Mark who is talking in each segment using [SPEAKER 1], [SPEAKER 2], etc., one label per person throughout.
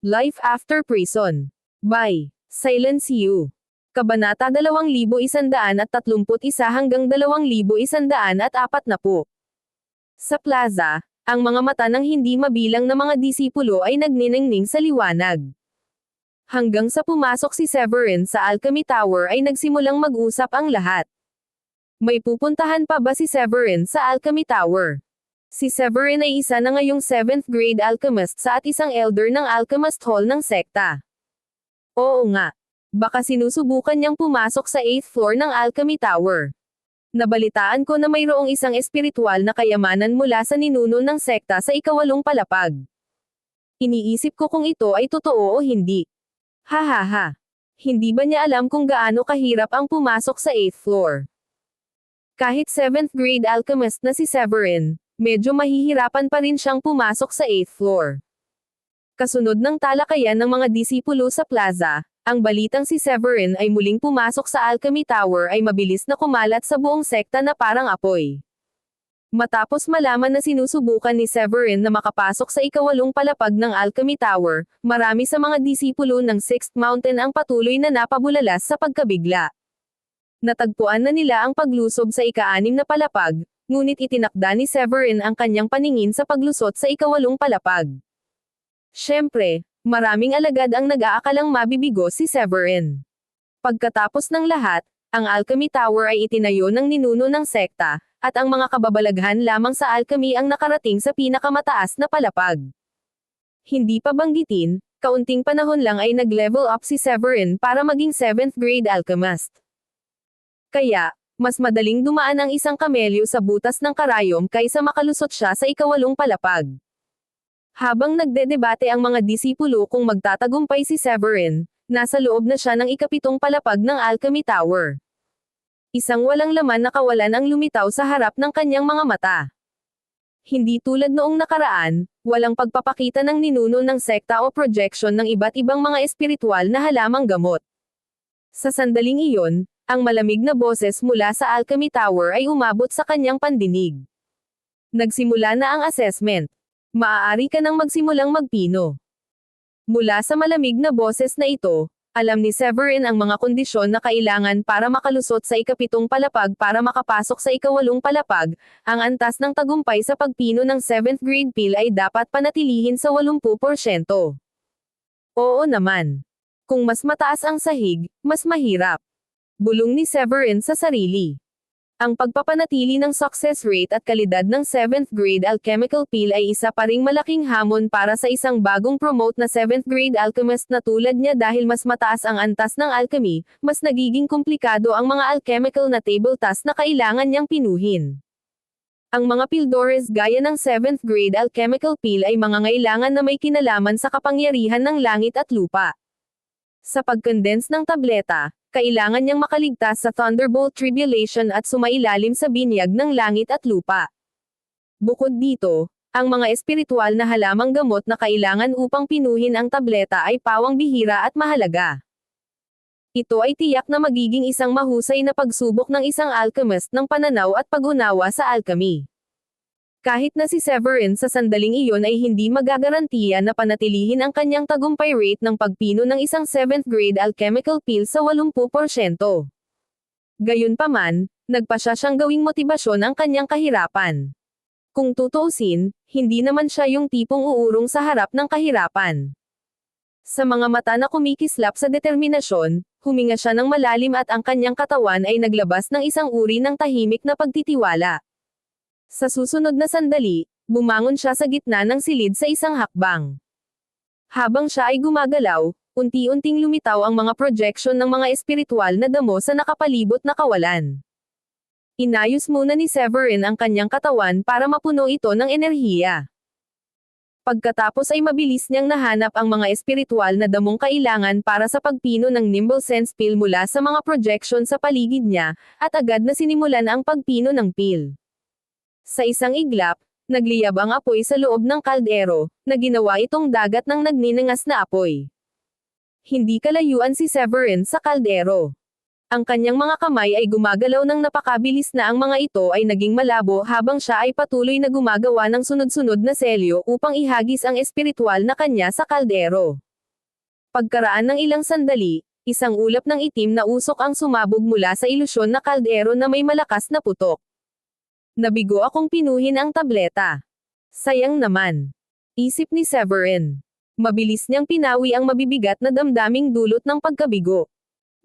[SPEAKER 1] Life After Prison. By Silence You. Kabanata 2131 hanggang 2140. Sa plaza, ang mga mata ng hindi mabilang na mga disipulo ay nagniningning sa liwanag. Hanggang sa pumasok si Severin sa Alchemy Tower ay nagsimulang mag-usap ang lahat. May pupuntahan pa ba si Severin sa Alchemy Tower? Si Severin ay isa na ngayong 7th grade alchemist at isang elder ng Alchemist Hall ng sekta. Oo nga. Baka sinusubukan niyang pumasok sa 8th floor ng Alchemy Tower. Nabalitaan ko na mayroong isang espiritual na kayamanan mula sa ninuno ng sekta sa ika-8 palapag. Iniisip ko kung ito ay totoo o hindi. Hahaha. Hindi ba niya alam kung gaano kahirap ang pumasok sa 8th floor? Kahit 7th grade alchemist na si Severin, medyo mahihirapan pa rin siyang pumasok sa 8th floor. Kasunod ng talakayan ng mga disipulo sa plaza, ang balitang si Severin ay muling pumasok sa Alchemy Tower ay mabilis na kumalat sa buong sekta na parang apoy. Matapos malaman na sinusubukan ni Severin na makapasok sa ika-8 palapag ng Alchemy Tower, marami sa mga disipulo ng 6th Mountain ang patuloy na napabulalas sa pagkabigla. Natagpuan na nila ang paglusob sa ika-6 na palapag, ngunit itinakda ni Severin ang kanyang paningin sa paglusot sa ika-8 palapag. Siyempre, maraming alagad ang nag-aakalang mabibigo si Severin. Pagkatapos ng lahat, ang Alchemy Tower ay itinayo ng ninuno ng sekta, at ang mga kababalaghan lamang sa alchemy ang nakarating sa pinakamataas na palapag. Hindi pa banggitin, kaunting panahon lang ay nag-level up si Severin para maging 7th grade alchemist. Kaya, mas madaling dumaan ang isang kamelyo sa butas ng karayom kaysa makalusot siya sa ika-8 palapag. Habang nagdedebate ang mga disipulo kung magtatagumpay si Severin, nasa loob na siya ng ika-7 palapag ng Alchemy Tower. Isang walang laman na kawalan ang lumitaw sa harap ng kanyang mga mata. Hindi tulad noong nakaraan, walang pagpapakita ng ninuno ng sekta o projection ng iba't ibang mga espiritual na halamang gamot. Sa sandaling iyon, ang malamig na boses mula sa Alchemy Tower ay umabot sa kanyang pandinig. Nagsimula na ang assessment. Maaari ka nang magsimulang magpino. Mula sa malamig na boses na ito, alam ni Severin ang mga kondisyon na kailangan para makalusot sa ika-7 palapag para makapasok sa ika-8 palapag. Ang antas ng tagumpay sa pagpino ng 7th grade pill ay dapat panatilihin sa 80%. Oo naman. Kung mas mataas ang sahig, mas mahirap. Bulong ni Severin sa sarili. Ang pagpapanatili ng success rate at kalidad ng 7th grade alchemical pill ay isa pa ring malaking hamon para sa isang bagong promote na 7th grade alchemist na tulad niya dahil mas mataas ang antas ng alchemy, mas nagiging komplikado ang mga alchemical na table task na kailangan niyang pinuhin. Ang mga pildores gaya ng 7th grade alchemical pill ay mga ngailangan na may kinalaman sa kapangyarihan ng langit at lupa. Sa pag-condense ng tableta, kailangan niyang makaligtas sa Thunderbolt Tribulation at sumailalim sa binyag ng langit at lupa. Bukod dito, ang mga espiritual na halamang gamot na kailangan upang pinuhin ang tableta ay pawang bihira at mahalaga. Ito ay tiyak na magiging isang mahusay na pagsubok ng isang alchemist ng pananaw at pag-unawa sa alchemy. Kahit na si Severin sa sandaling iyon ay hindi magagarantiya na panatilihin ang kanyang tagumpay rate ng pagpino ng isang 7th grade alchemical pill sa 80%. Gayunpaman, nagpasya siyang gawing motibasyon ang kanyang kahirapan. Kung tutuusin, hindi naman siya yung tipong uurong sa harap ng kahirapan. Sa mga mata na kumikislap sa determinasyon, huminga siya ng malalim at ang kanyang katawan ay naglabas ng isang uri ng tahimik na pagtitiwala. Sa susunod na sandali, bumangon siya sa gitna ng silid sa isang hakbang. Habang siya ay gumagalaw, unti-unting lumitaw ang mga projection ng mga espiritual na damo sa nakapalibot na kawalan. Inayos muna ni Severin ang kanyang katawan para mapuno ito ng enerhiya. Pagkatapos ay mabilis niyang nahanap ang mga espiritual na damong kailangan para sa pagpino ng Nimble Sense pill mula sa mga projection sa paligid niya, at agad na sinimulan ang pagpino ng pill. Sa isang iglap, nagliyab ang apoy sa loob ng kaldero, na ginawa itong dagat ng nagninangas na apoy. Hindi kalayuan si Severin sa kaldero. Ang kanyang mga kamay ay gumagalaw ng napakabilis na ang mga ito ay naging malabo habang siya ay patuloy na gumagawa ng sunod-sunod na selyo upang ihagis ang espiritual na kanya sa kaldero. Pagkaraan ng ilang sandali, isang ulap ng itim na usok ang sumabog mula sa ilusyon na kaldero na may malakas na putok. Nabigo akong pinuhin ang tableta. Sayang naman. Isip ni Severin. Mabilis niyang pinawi ang mabibigat na damdaming dulot ng pagkabigo.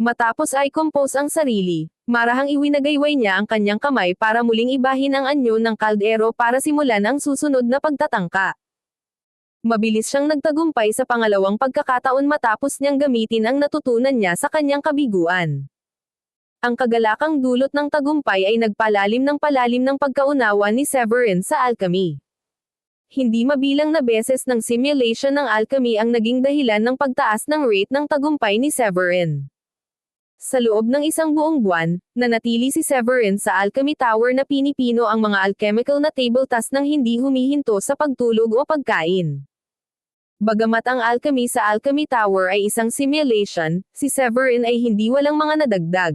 [SPEAKER 1] Matapos ay compose ang sarili, marahang iwinagayway niya ang kanyang kamay para muling ibahin ang anyo ng kaldero para simulan ang susunod na pagtatangka. Mabilis siyang nagtagumpay sa pangalawang pagkakataon matapos niyang gamitin ang natutunan niya sa kanyang kabiguan. Ang kagalakang dulot ng tagumpay ay nagpalalim ng pagkaunawa ni Severin sa alchemy. Hindi mabilang na beses ng simulation ng alchemy ang naging dahilan ng pagtaas ng rate ng tagumpay ni Severin. Sa loob ng isang buong buwan, nanatili si Severin sa Alchemy Tower na pinipino ang mga alchemical na table task nang hindi humihinto sa pagtulog o pagkain. Bagamat ang alchemy sa Alchemy Tower ay isang simulation, si Severin ay hindi walang mga nadagdag.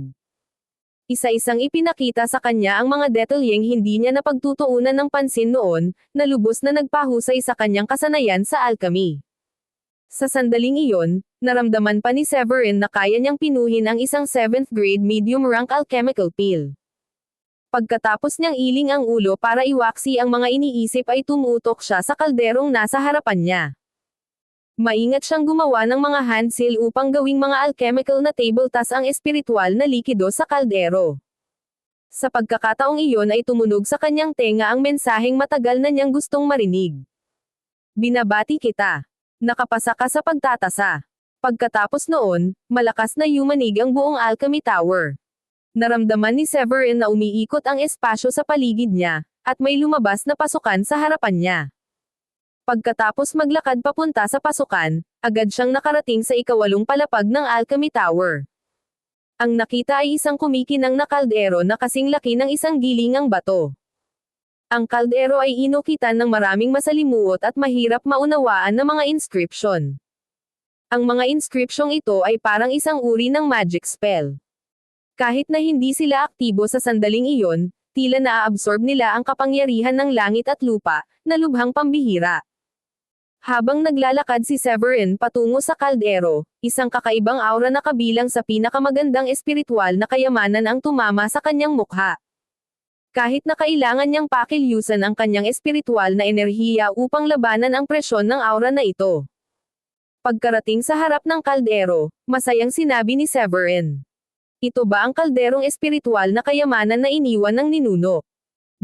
[SPEAKER 1] Isa-isang ipinakita sa kanya ang mga detalyeng hindi niya napagtutuunan ng pansin noon, na lubos na nagpahusay sa kanyang kasanayan sa alchemy. Sa sandaling iyon, naramdaman pa ni Severin na kaya niyang pinuhin ang isang 7th grade medium rank alchemical pill. Pagkatapos niyang iling ang ulo para iwaksi ang mga iniisip ay tumutok siya sa kalderong nasa harapan niya. Maingat siyang gumawa ng mga hand seal upang gawing mga alchemical na table task ang espiritual na likido sa kaldero. Sa pagkakataong iyon ay tumunog sa kanyang tenga ang mensaheng matagal na niyang gustong marinig. Binabati kita. Nakapasa ka sa pagtatasa. Pagkatapos noon, malakas na yumanig ang buong Alchemy Tower. Naramdaman ni Severin na umiikot ang espasyo sa paligid niya, at may lumabas na pasukan sa harapan niya. Pagkatapos maglakad papunta sa pasukan, agad siyang nakarating sa ikawalong palapag ng Alchemy Tower. Ang nakita ay isang kumikinang na kaldero na kasing laki ng isang gilingang bato. Ang kaldero ay inukitan ng maraming masalimuot at mahirap maunawaan na mga inscription. Ang mga inscripsyong ito ay parang isang uri ng magic spell. Kahit na hindi sila aktibo sa sandaling iyon, tila naa-absorb nila ang kapangyarihan ng langit at lupa, na lubhang pambihira. Habang naglalakad si Severin patungo sa kaldero, isang kakaibang aura na kabilang sa pinakamagandang espiritual na kayamanan ang tumama sa kanyang mukha. Kahit na kailangan niyang pakilyusan ang kanyang espiritual na enerhiya upang labanan ang presyon ng aura na ito. Pagkarating sa harap ng kaldero, masayang sinabi ni Severin. Ito ba ang kalderong espiritual na kayamanan na iniwan ng ninuno?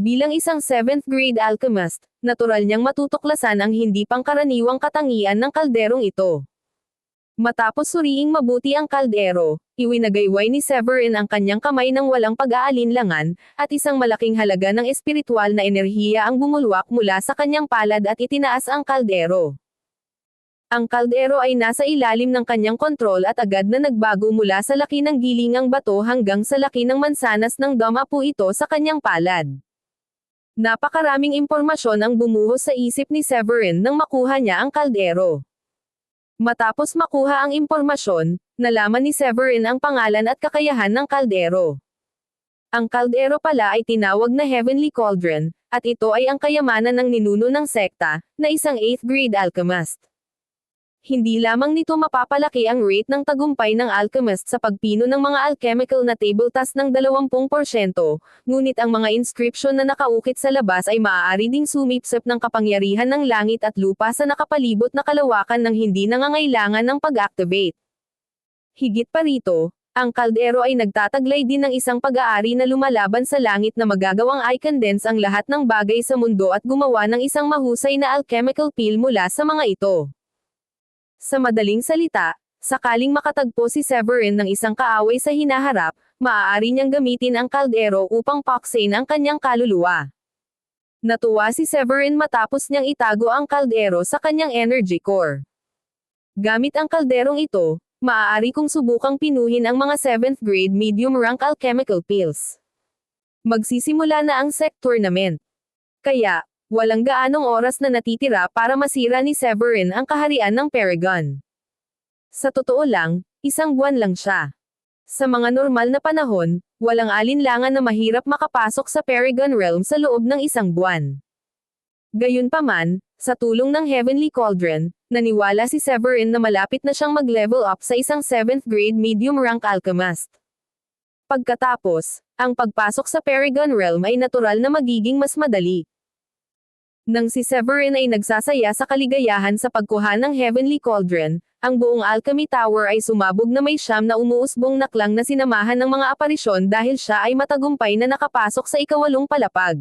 [SPEAKER 1] Bilang isang 7th grade alchemist, natural niyang matutuklasan ang hindi pangkaraniwang katangian ng kalderong ito. Matapos suriing mabuti ang kaldero, iwinagayway ni Severin ang kanyang kamay ng walang pag-aalinlangan, at isang malaking halaga ng espiritual na enerhiya ang bumulwak mula sa kanyang palad at itinaas ang kaldero. Ang kaldero ay nasa ilalim ng kanyang kontrol at agad na nagbago mula sa laki ng gilingang bato hanggang sa laki ng mansanas ng damapo ito sa kanyang palad. Napakaraming impormasyon ang bumuhos sa isip ni Severin nang makuha niya ang kaldero. Matapos makuha ang impormasyon, nalaman ni Severin ang pangalan at kakayahan ng kaldero. Ang kaldero pala ay tinawag na Heavenly Cauldron, at ito ay ang kayamanan ng ninuno ng sekta, na isang 8th grade alchemist. Hindi lamang nito mapapalaki ang rate ng tagumpay ng alchemist sa pagpino ng mga alchemical na table task ng 20%, ngunit ang mga inscription na nakaukit sa labas ay maaari ding sumipsip ng kapangyarihan ng langit at lupa sa nakapalibot na kalawakan ng hindi nangangailangan ng pag-activate. Higit pa rito, ang kaldero ay nagtataglay din ng isang pag-aari na lumalaban sa langit na magagawang i-condense ang lahat ng bagay sa mundo at gumawa ng isang mahusay na alchemical pill mula sa mga ito. Sa madaling salita, sakaling makatagpo si Severin ng isang kaaway sa hinaharap, maaari niyang gamitin ang kaldero upang paksain ang kanyang kaluluwa. Natuwa si Severin matapos niyang itago ang kaldero sa kanyang energy core. Gamit ang kalderong ito, maaari kong subukang pinuhin ang mga 7th grade medium rank alchemical pills. Magsisimula na ang sect tournament. Kaya, walang gaanong oras na natitira para masira ni Severin ang kaharian ng Paragon. Sa totoo lang, isang buwan lang siya. Sa mga normal na panahon, walang alinlangan na mahirap makapasok sa Paragon Realm sa loob ng isang buwan. Gayunpaman, Sa tulong ng Heavenly Cauldron, naniwala si Severin na malapit na siyang mag-level up sa isang 7th grade medium rank alchemist. Pagkatapos, ang pagpasok sa Paragon Realm ay natural na magiging mas madali. Nang si Severin ay nagsasaya sa kaligayahan sa pagkuha ng Heavenly Cauldron, ang buong Alchemy Tower ay sumabog na may siyam na umuusbong naklang na sinamahan ng mga aparisyon dahil siya ay matagumpay na nakapasok sa ikawalong palapag.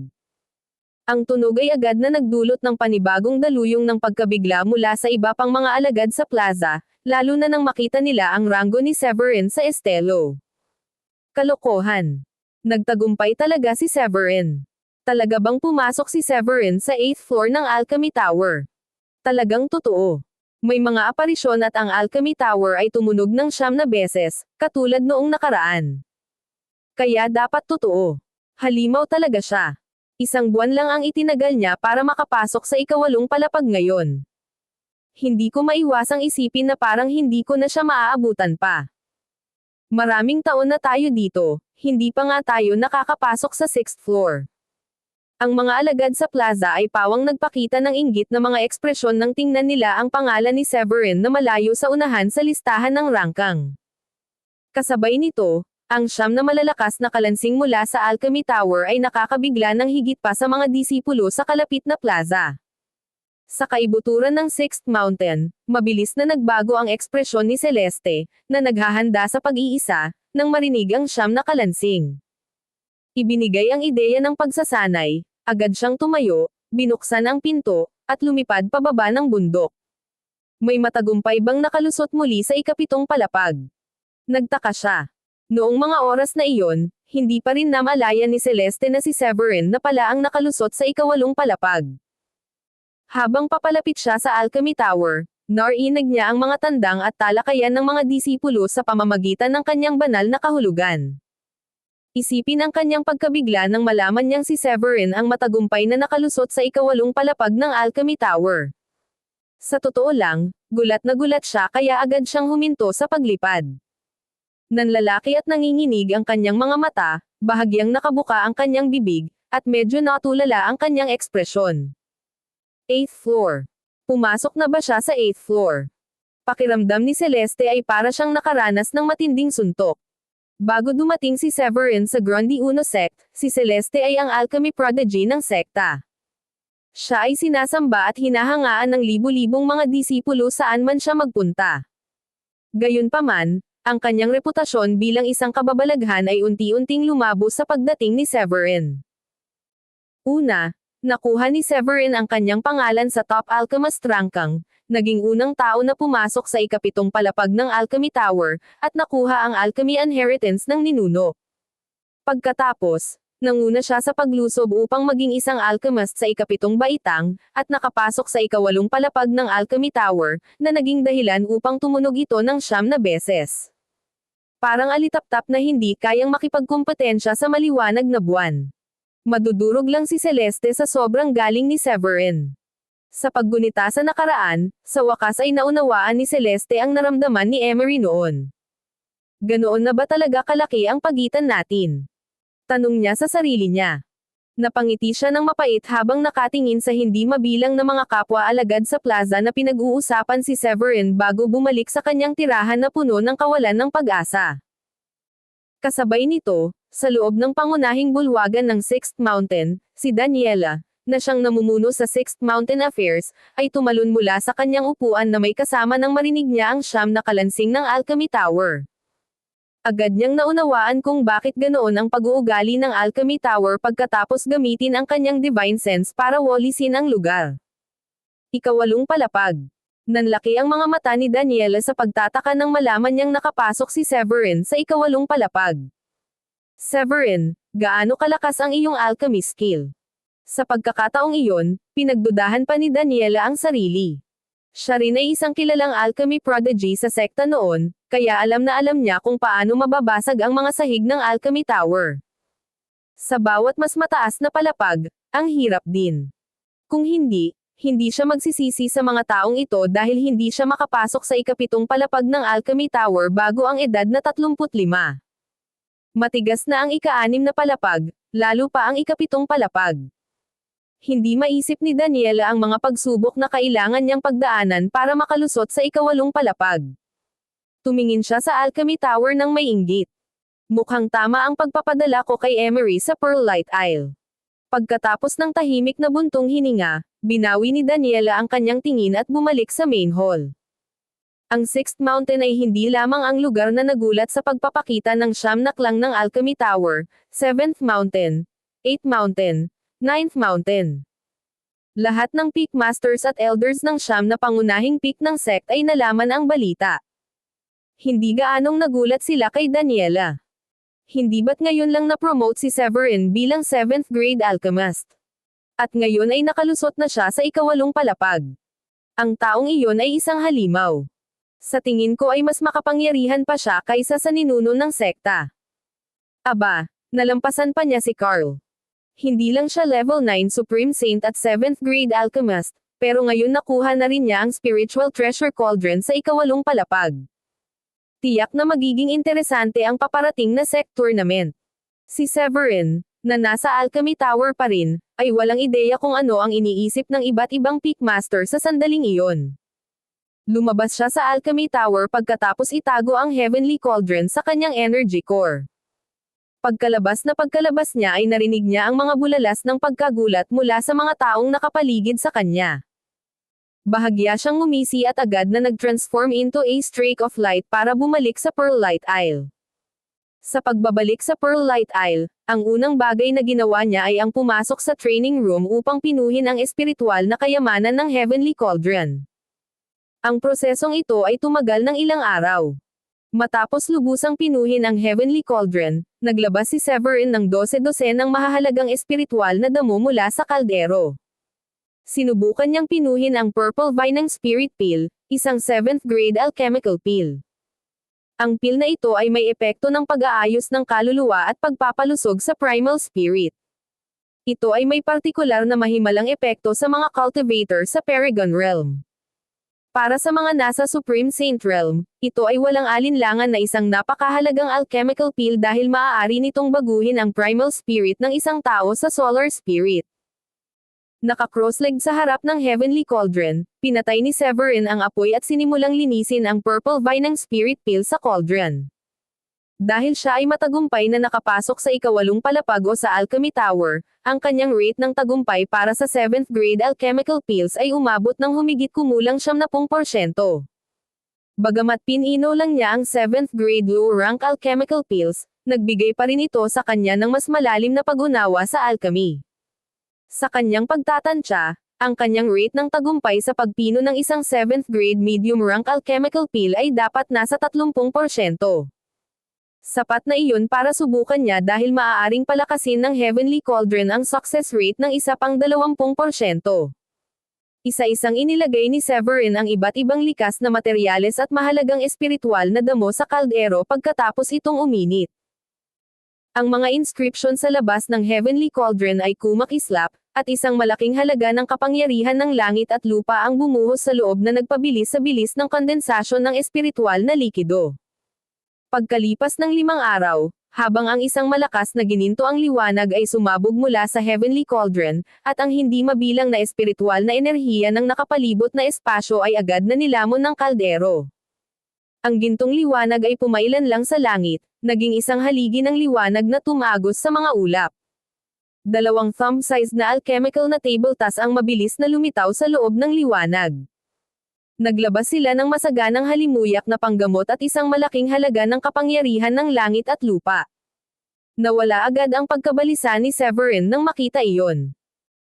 [SPEAKER 1] Ang tunog ay agad na nagdulot ng panibagong daluyong ng pagkabigla mula sa iba pang mga alagad sa plaza, lalo na nang makita nila ang ranggo ni Severin sa estelo. Kalokohan. Nagtagumpay talaga si Severin. Talaga bang pumasok si Severin sa 8th floor ng Alchemy Tower? Talagang totoo. May mga aparisyon at ang Alchemy Tower ay tumunog ng 9 na beses, katulad noong nakaraan. Kaya dapat totoo. Halimaw talaga siya. 1 buwan lang ang itinagal niya para makapasok sa ikawalong palapag ngayon. Hindi ko maiwasang isipin na parang hindi ko na siya maaabutan pa. Maraming taon na tayo dito, hindi pa nga tayo nakakapasok sa 6th floor. Ang mga alagad sa plaza ay pawang nagpakita ng inggit na mga ekspresyon nang tingnan nila ang pangalan ni Severin na malayo sa unahan sa listahan ng rangkang. Kasabay nito, ang 9 na malalakas na kalansing mula sa Alchemy Tower ay nakakabigla ng higit pa sa mga disipulo sa kalapit na plaza. Sa kaibuturan ng 6th Mountain, mabilis na nagbago ang ekspresyon ni Celeste, na naghahanda sa pag-iisa, nang marinig ang 9 na kalansing. Ibinigay ang ideya ng pagsasanay, agad siyang tumayo, binuksan ang pinto, at lumipad pababa ng bundok. May matagumpay bang nakalusot muli sa ikapitong palapag? Nagtaka siya. Noong mga oras na iyon, hindi pa rin namalayan ni Celeste na si Severin na pala ang nakalusot sa ikawalong palapag. Habang papalapit siya sa Alchemy Tower, narinig niya ang mga tandang at talakayan ng mga disipulo sa pamamagitan ng kanyang banal na kahulugan. Isipin ang kanyang pagkabigla nang malaman niyang si Severin ang matagumpay na nakalusot sa ikawalong palapag ng Alchemy Tower. Sa totoo lang, gulat na gulat siya kaya agad siyang huminto sa paglipad. Nanlalaki at nanginginig ang kanyang mga mata, bahagyang nakabuka ang kanyang bibig, at medyo natulala ang kanyang ekspresyon. 8th floor. Pumasok na ba siya sa 8th floor? Pakiramdam ni Celeste ay para siyang nakaranas ng matinding suntok. Bago dumating si Severin sa Grundy Uno Sect, si Celeste ay ang alchemy prodigy ng sekta. Siya ay sinasamba at hinahangaan ng libu-libong mga disipulo saan man siya magpunta. Gayunpaman, ang kanyang reputasyon bilang isang kababalaghan ay unti-unting lumabo sa pagdating ni Severin. Una, nakuha ni Severin ang kanyang pangalan sa Top Alchemist Ranking, naging unang tao na pumasok sa ikapitong palapag ng Alchemy Tower, at nakuha ang Alchemy Inheritance ng ninuno. Pagkatapos, nanguna siya sa paglusob upang maging isang alchemist sa ikapitong baitang, at nakapasok sa ikawalong palapag ng Alchemy Tower, na naging dahilan upang tumunog ito ng 9 na beses. Parang alitaptap na hindi kayang makipagkumpetensya sa maliwanag na buwan. Madudurog lang si Celeste sa sobrang galing ni Severin. Sa paggunita sa nakaraan, sa wakas ay naunawaan ni Celeste ang naramdaman ni Emery noon. Ganoon na ba talaga kalaki ang pagitan natin? Tanong niya sa sarili niya. Napangiti siya ng mapait habang nakatingin sa hindi mabilang na mga kapwa-alagad sa plaza na pinag-uusapan si Severin bago bumalik sa kanyang tirahan na puno ng kawalan ng pag-asa. Kasabay nito, sa loob ng pangunahing bulwagan ng 6th Mountain, si Daniela, na siyang namumuno sa 6th Mountain Affairs, ay tumalon mula sa kanyang upuan na may kasama nang marinig niya ang 9 na kalansing ng Alchemy Tower. Agad niyang naunawaan kung bakit ganoon ang pag-uugali ng Alchemy Tower pagkatapos gamitin ang kanyang divine sense para walisin ang lugar. Ikawalong palapag. Nanlaki ang mga mata ni Daniela sa pagtataka nang malaman niyang nakapasok si Severin sa ikawalong palapag. Severin, gaano kalakas ang iyong alchemy skill? Sa pagkakataong iyon, pinagdudahan pa ni Daniela ang sarili. Siya rin ay isang kilalang alchemy prodigy sa sekta noon, kaya alam na alam niya kung paano mababasag ang mga sahig ng Alchemy Tower. Sa bawat mas mataas na palapag, ang hirap din. Kung hindi siya magsisisi sa mga taong ito dahil hindi siya makapasok sa ikapitong palapag ng Alchemy Tower bago ang edad na 35. Matigas na ang ika-6 na palapag, lalo pa ang ikapitong palapag. Hindi maisip ni Daniela ang mga pagsubok na kailangan niyang pagdaanan para makalusot sa ikawalong palapag. Tumingin siya sa Alchemy Tower ng may inggit. Mukhang tama ang pagpapadala ko kay Emery sa Pearlite Isle. Pagkatapos ng tahimik na buntong hininga, binawi ni Daniela ang kanyang tingin at bumalik sa main hall. Ang Sixth Mountain ay hindi lamang ang lugar na nagulat sa pagpapakita ng siyam na klang ng Alchemy Tower, Seventh Mountain, Eighth Mountain, Ninth Mountain. Lahat ng Peak Masters at Elders ng siyam na pangunahing peak ng sect ay nalaman ang balita. Hindi gaanong nagulat sila kay Daniela. Hindi ba't ngayon lang na-promote si Severin bilang 7th grade alchemist? At ngayon ay nakalusot na siya sa ikawalong palapag. Ang taong iyon ay isang halimaw. Sa tingin ko ay mas makapangyarihan pa siya kaysa sa ninuno ng sekta. Aba, nalampasan pa niya si Carl. Hindi lang siya level 9 Supreme Saint at 7th grade alchemist, pero ngayon nakuha na rin niya ang Spiritual Treasure Cauldron sa ikawalong palapag. Tiyak na magiging interesante ang paparating na sect tournament. Si Severin, na nasa Alchemy Tower pa rin, ay walang ideya kung ano ang iniisip ng iba't ibang Peak Master sa sandaling iyon. Lumabas siya sa Alchemy Tower pagkatapos itago ang Heavenly Cauldron sa kanyang energy core. Pagkalabas niya ay narinig niya ang mga bulalas ng pagkagulat mula sa mga taong nakapaligid sa kanya. Bahagya siyang ngumisi at agad na nag-transform into a streak of light para bumalik sa Pearlite Isle. Sa pagbabalik sa Pearlite Isle, ang unang bagay na ginawa niya ay ang pumasok sa training room upang pinuhin ang espiritual na kayamanan ng Heavenly Cauldron. Ang prosesong ito ay tumagal ng ilang araw. Matapos lubusang pinuhin ang Heavenly Cauldron, naglabas si Severin ng 12 ng mahahalagang espiritual na damo mula sa kaldero. Sinubukan niyang pinuhin ang Purple Vine ng Spirit Pill, isang 7th grade alchemical pill. Ang pill na ito ay may epekto ng pag-aayos ng kaluluwa at pagpapalusog sa primal spirit. Ito ay may partikular na mahimalang epekto sa mga cultivator sa Paragon Realm. Para sa mga nasa Supreme Saint Realm, ito ay walang alinlangan na isang napakahalagang alchemical pill dahil maaari nitong baguhin ang primal spirit ng isang tao sa solar spirit. Naka-cross-legged sa harap ng Heavenly Cauldron, pinatay ni Severin ang apoy at sinimulang linisin ang Purple Vine ng Spirit Pill sa cauldron. Dahil siya ay matagumpay na nakapasok sa ikawalong palapag o sa Alchemy Tower, ang kanyang rate ng tagumpay para sa 7th grade alchemical pills ay umabot ng humigit kumulang 70%. Bagamat pinino lang niya ang 7th grade low-rank alchemical pills, nagbigay pa rin ito sa kanya ng mas malalim na pag-unawa sa alchemy. Sa kanyang pagtatansya, ang kanyang rate ng tagumpay sa pagpino ng isang 7th grade medium rank alchemical pill ay dapat nasa 30%. Sapat na iyon para subukan niya dahil maaaring palakasin ng Heavenly Cauldron ang success rate ng isa pang 20%. Isa-isang inilagay ni Severin ang iba't ibang likas na materyales at mahalagang espiritual na damo sa kaldero pagkatapos itong uminit. Ang mga inscription sa labas ng Heavenly Cauldron ay kumakislap, at isang malaking halaga ng kapangyarihan ng langit at lupa ang bumuhos sa loob na nagpabilis sa bilis ng kondensasyon ng espiritual na likido. Pagkalipas ng 5 araw, habang ang isang malakas na gininto ang liwanag ay sumabog mula sa Heavenly Cauldron, at ang hindi mabilang na espiritual na enerhiya ng nakapalibot na espasyo ay agad na nilamon ng kaldero. Ang gintong liwanag ay pumailan lang sa langit, naging isang haligi ng liwanag na tumagos sa mga ulap. 2 thumb-sized na alchemical na tabletas ang mabilis na lumitaw sa loob ng liwanag. Naglabas sila ng masaganang halimuyak na panggamot at isang malaking halaga ng kapangyarihan ng langit at lupa. Nawala agad ang pagkabalisa ni Severin nang makita iyon.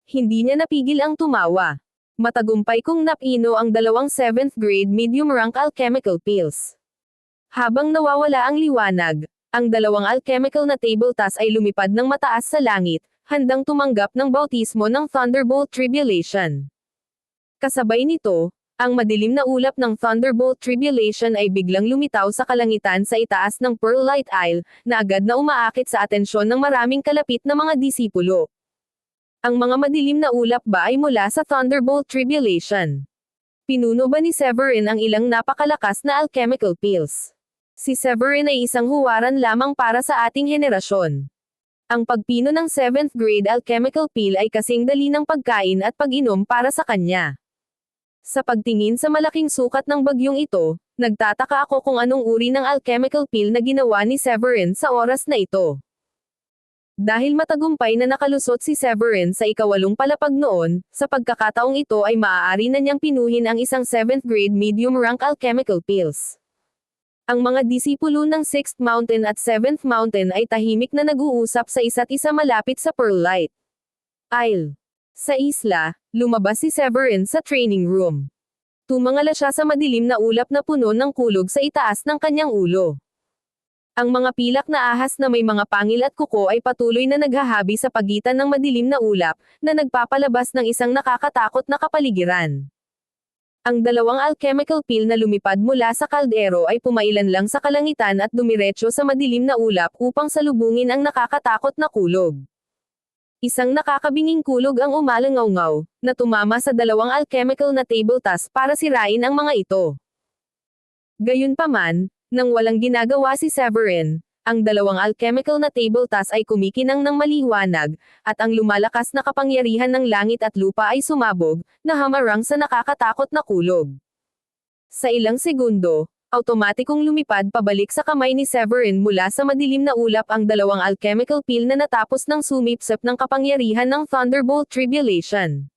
[SPEAKER 1] Hindi niya napigil ang tumawa. Matagumpay kong napino ang 2 7th grade medium rank alchemical pills. Habang nawawala ang liwanag, ang 2 alchemical na tabletas ay lumipad ng mataas sa langit, handang tumanggap ng bautismo ng Thunderbolt Tribulation. Kasabay nito, ang madilim na ulap ng Thunderbolt Tribulation ay biglang lumitaw sa kalangitan sa itaas ng Pearlite Isle, na agad na umaakit sa atensyon ng maraming kalapit na mga disipulo. Ang mga madilim na ulap ba ay mula sa Thunderbolt Tribulation? Pinuno ba ni Severin ang ilang napakalakas na alchemical pills? Si Severin ay isang huwaran lamang para sa ating henerasyon. Ang pagpino ng 7th grade alchemical pill ay kasing dali ng pagkain at pag-inom para sa kanya. Sa pagtingin sa malaking sukat ng bagyong ito, nagtataka ako kung anong uri ng alchemical pill na ginawa ni Severin sa oras na ito. Dahil matagumpay na nakalusot si Severin sa ikawalong palapag noon, sa pagkakataong ito ay maaari na niyang pinuhin ang isang 7th grade medium rank alchemical pills. Ang mga disipulo ng 6th Mountain at 7th Mountain ay tahimik na nag-uusap sa isa't isa malapit sa Pearlite Isle. Sa isla, lumabas si Severin sa training room. Tumangala siya sa madilim na ulap na puno ng kulog sa itaas ng kanyang ulo. Ang mga pilak na ahas na may mga pangil at kuko ay patuloy na naghahabi sa pagitan ng madilim na ulap, na nagpapalabas ng isang nakakatakot na kapaligiran. Ang dalawang alchemical pill na lumipad mula sa kaldero ay pumailan lang sa kalangitan at dumiretso sa madilim na ulap upang salubungin ang nakakatakot na kulog. Isang nakakabinging kulog ang umalangaw-ngaw, na tumama sa dalawang alchemical na table task para sirain ang mga ito. Gayunpaman, nang walang ginagawa si Severin, ang dalawang alchemical na table task ay kumikinang ng maliwanag, at ang lumalakas na kapangyarihan ng langit at lupa ay sumabog, na hamarang sa nakakatakot na kulog. Sa ilang segundo, automatikong lumipad pabalik sa kamay ni Severin mula sa madilim na ulap ang dalawang alchemical pill na natapos ng sumipsip ng kapangyarihan ng Thunderbolt Tribulation.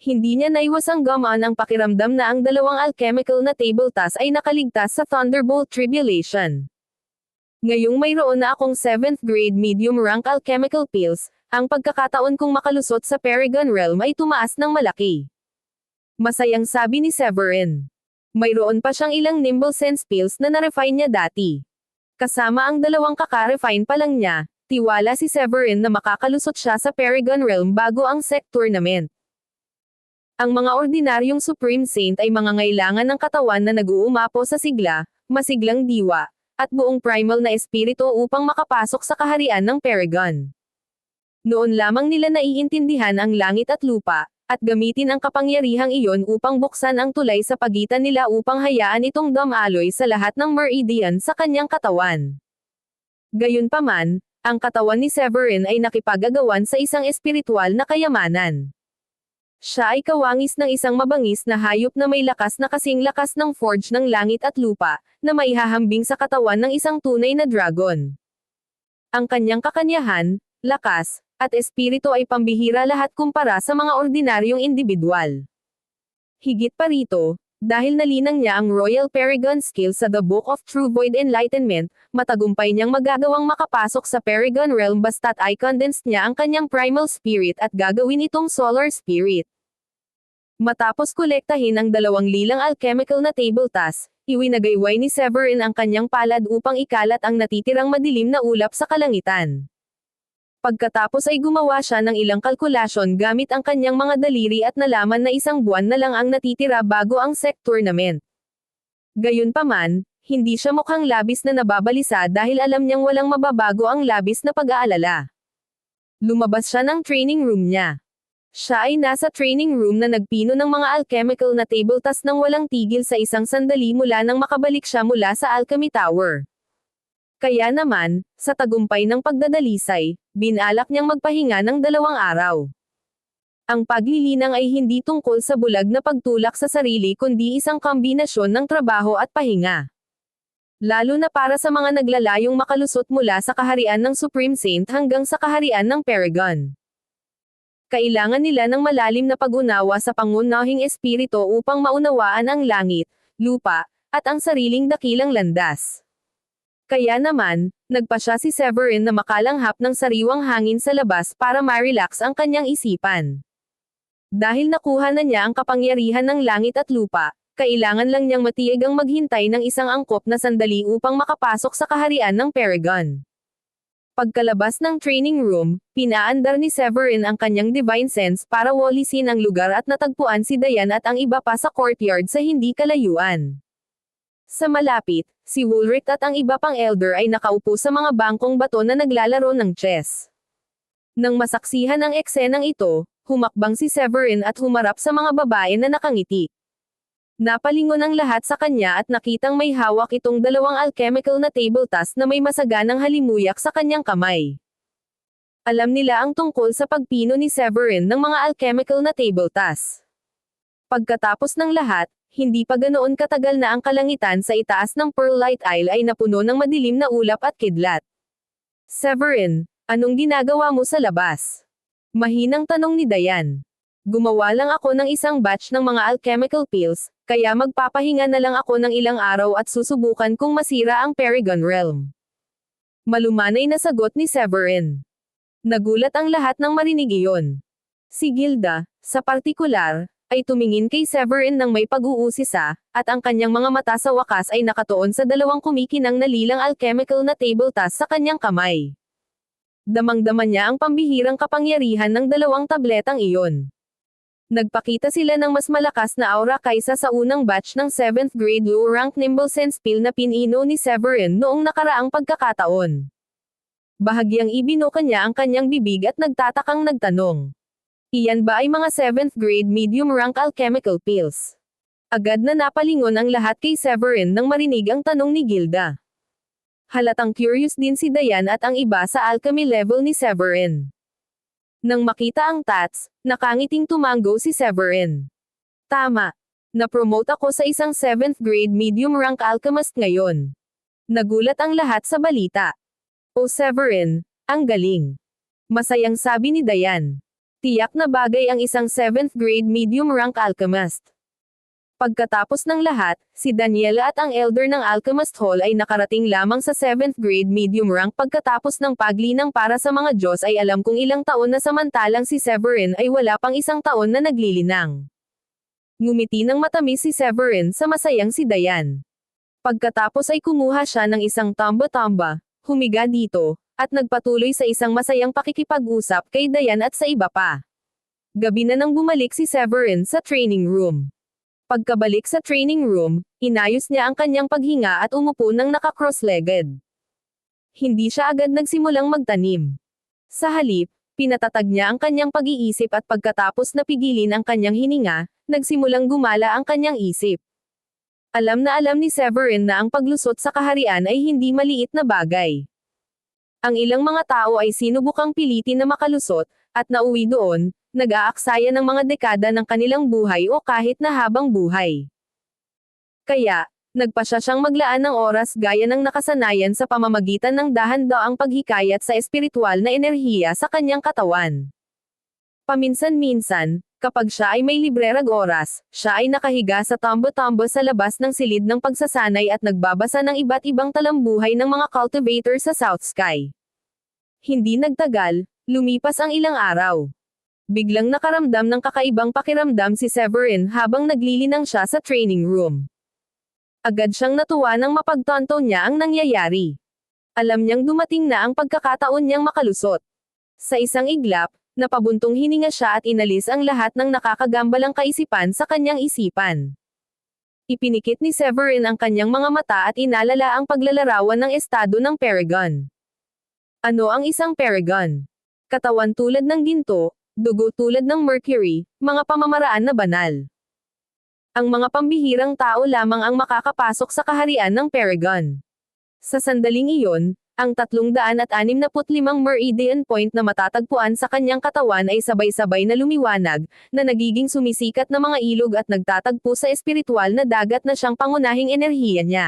[SPEAKER 1] Hindi niya naiwasang gamaan ang pakiramdam na ang dalawang alchemical na table task ay nakaligtas sa Thunderbolt Tribulation. Ngayong mayroon na akong 7th grade medium rank alchemical pills, ang pagkakataon kong makalusot sa Paragon Realm ay tumaas ng malaki. Masayang sabi ni Severin. Mayroon pa siyang ilang Nimble Sense pills na na-refine niya dati. Kasama ang dalawang kaka-refine pa lang niya, tiwala si Severin na makakalusot siya sa Paragon Realm bago ang SEC tournament. Ang mga ordinaryong Supreme Saint ay mangangailangan ng katawan na nag-uumapo sa sigla, masiglang diwa, at buong primal na espiritu upang makapasok sa kaharian ng Paragon. Noon lamang nila naiintindihan ang langit at lupa, at gamitin ang kapangyarihang iyon upang buksan ang tulay sa pagitan nila upang hayaan itong dumaloy sa lahat ng meridian sa kanyang katawan. Gayunpaman, ang katawan ni Severin ay nakipag-agawan sa isang espiritual na kayamanan. Siya ay kawangis ng isang mabangis na hayop na may lakas na kasing lakas ng forge ng langit at lupa, na maihahambing sa katawan ng isang tunay na dragon. Ang kanyang kakanyahan, lakas, at espiritu ay pambihira lahat kumpara sa mga ordinaryong individual. Higit pa rito, dahil nalinang niya ang Royal Paragon skill sa The Book of True Void Enlightenment, matagumpay niyang magagawang makapasok sa Paragon Realm basta't i-condense niya ang kanyang primal spirit at gagawin itong solar spirit. Matapos kolektahin ang dalawang lilang alchemical na table task, iwinagayway ni Severin ang kanyang palad upang ikalat ang natitirang madilim na ulap sa kalangitan. Pagkatapos ay gumawa siya ng ilang kalkulasyon gamit ang kanyang mga daliri at nalaman na isang buwan na lang ang natitira bago ang SEC tournament. Gayunpaman, hindi siya mukhang labis na nababalisa dahil alam niyang walang mababago ang labis na pag-aalala. Lumabas siya ng training room niya. Siya ay nasa training room na nagpino ng mga alchemical na table task nang walang tigil sa isang sandali mula nang makabalik siya mula sa Alchemy Tower. Kaya naman, sa tagumpay ng pagdadalisay, binalak niyang magpahinga ng 2 araw. Ang paglilinang ay hindi tungkol sa bulag na pagtulak sa sarili kundi isang kombinasyon ng trabaho at pahinga. Lalo na para sa mga naglalayong makalusot mula sa kaharian ng Supreme Saint hanggang sa kaharian ng Paragon. Kailangan nila ng malalim na pag-unawa sa pangunahing espiritu upang maunawaan ang langit, lupa, at ang sariling dakilang landas. Kaya naman, nagpasya si Severin na makalanghap ng sariwang hangin sa labas para ma-relax ang kanyang isipan. Dahil nakuha na niya ang kapangyarihan ng langit at lupa, kailangan lang niyang matiyagang maghintay ng isang angkop na sandali upang makapasok sa kaharian ng Paragon. Pagkalabas ng training room, pinaandar ni Severin ang kanyang divine sense para walisin ang lugar at natagpuan si Diane at ang iba pa sa courtyard sa hindi kalayuan. Sa malapit, si Woolrich at ang iba pang elder ay nakaupo sa mga bangkong bato na naglalaro ng chess. Nang masaksihan ang eksenang ito, humakbang si Severin at humarap sa mga babae na nakangiti. Napalingon ang lahat sa kanya at nakitang may hawak itong 2 alchemical na table task na may masaganang halimuyak sa kanyang kamay. Alam nila ang tungkol sa pagpino ni Severin ng mga alchemical na table task. Pagkatapos ng lahat, hindi pa ganoon katagal na ang kalangitan sa itaas ng Pearlite Isle ay napuno ng madilim na ulap at kidlat. Severin, anong ginagawa mo sa labas? Mahinang tanong ni Diane. Gumawa lang ako ng isang batch ng mga alchemical pills, kaya magpapahinga na lang ako ng ilang araw at susubukan kung masira ang Paragon Realm. Malumanay na sagot ni Severin. Nagulat ang lahat nang marinig iyon. Si Gilda, sa partikular, ay tumingin kay Severin nang may pag-uusisa, at ang kanyang mga mata sa wakas ay nakatuon sa dalawang kumikinang na lilang alchemical na table task sa kanyang kamay. Damang-dama niya ang pambihirang kapangyarihan ng dalawang tabletang iyon. Nagpakita sila ng mas malakas na aura kaysa sa unang batch ng 7th grade low-rank Nimble Sense pill na pinino ni Severin noong nakaraang pagkakataon. Bahagyang ibinuka niya ang kanyang bibig at nagtatakang nagtanong. Iyan ba ay mga 7th grade medium-rank alchemical pills? Agad na napalingon ang lahat kay Severin nang marinig ang tanong ni Gilda. Halatang curious din si Diane at ang iba sa alchemy level ni Severin. Nang makita ang tats, nakangiting tumango si Severin. Tama. Na-promote ako sa isang 7th grade medium-rank alchemist ngayon. Nagulat ang lahat sa balita. O Severin, ang galing. Masayang sabi ni Diane. Tiyak na bagay ang isang 7th grade medium-rank alchemist. Pagkatapos ng lahat, si Daniela at ang elder ng Alchemist Hall ay nakarating lamang sa 7th grade medium rank pagkatapos ng paglinang para sa mga Diyos ay alam kung ilang taon na samantalang si Severin ay wala pang isang taon na naglilinang. Ngumiti ng matamis si Severin sa masayang si Diane. Pagkatapos ay kumuha siya ng isang tamba-tamba, humiga dito, at nagpatuloy sa isang masayang pakikipag-usap kay Diane at sa iba pa. Gabi na nang bumalik si Severin sa training room. Pagkabalik sa training room, inayos niya ang kanyang paghinga at umupo ng naka-cross-legged. Hindi siya agad nagsimulang magtanim. Sa halip, pinatatag niya ang kanyang pag-iisip at pagkatapos na pigilin ang kanyang hininga, nagsimulang gumala ang kanyang isip. Alam na alam ni Severin na ang paglusot sa kaharian ay hindi maliit na bagay. Ang ilang mga tao ay sinubukang pilitin na makalusot, at nauwi doon, nag-aaksaya ng mga dekada ng kanilang buhay o kahit na habang buhay. Kaya, nagpasya siyang maglaan ng oras gaya ng nakasanayan sa pamamagitan ng dahan-daang paghikayat sa espiritual na enerhiya sa kanyang katawan. Paminsan-minsan, kapag siya ay may librerag oras, siya ay nakahiga sa tambo-tambo sa labas ng silid ng pagsasanay at nagbabasa ng iba't ibang talambuhay ng mga cultivator sa South Sky. Hindi nagtagal, lumipas ang ilang araw. Biglang nakaramdam ng kakaibang pakiramdam si Severin habang naglilinang siya sa training room. Agad siyang natuwa nang mapagtanto niya ang nangyayari. Alam niyang dumating na ang pagkakataon niyang makalusot. Sa isang iglap, napabuntong hininga siya at inalis ang lahat ng nakakagambalang kaisipan sa kanyang isipan. Ipinikit ni Severin ang kanyang mga mata at inalala ang paglalarawan ng estado ng Paragon. Ano ang isang Paragon? Katawan tulad ng ginto, dugo tulad ng mercury, mga pamamaraan na banal. Ang mga pambihirang tao lamang ang makakapasok sa kaharian ng Paragon. Sa sandaling iyon, ang 365 meridian point na matatagpuan sa kanyang katawan ay sabay-sabay na lumiwanag, na nagiging sumisikat na mga ilog at nagtatagpo sa espiritual na dagat na siyang pangunahing enerhiya niya.